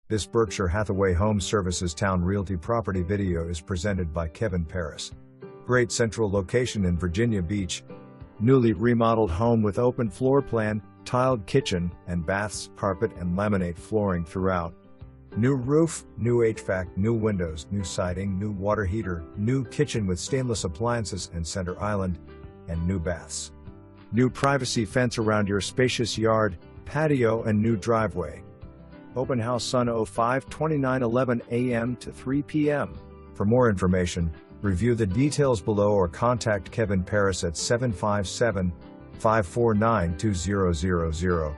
This Berkshire Hathaway Home Services Towne Realty property video is presented by Kevin.Parris. Great central location in Virginia Beach. Newly remodeled home with open floor plan, tiled kitchen and baths, carpet and laminate flooring throughout. New roof, new HVAC, new windows, new siding, new water heater, new kitchen with stainless appliances and center island, and new baths. New privacy fence around your spacious yard, patio and new driveway. Open house Sun 05/29/11 a.m. to 3 p.m. For more information, review the details below or contact Kevin.Parris at 757-549-2000.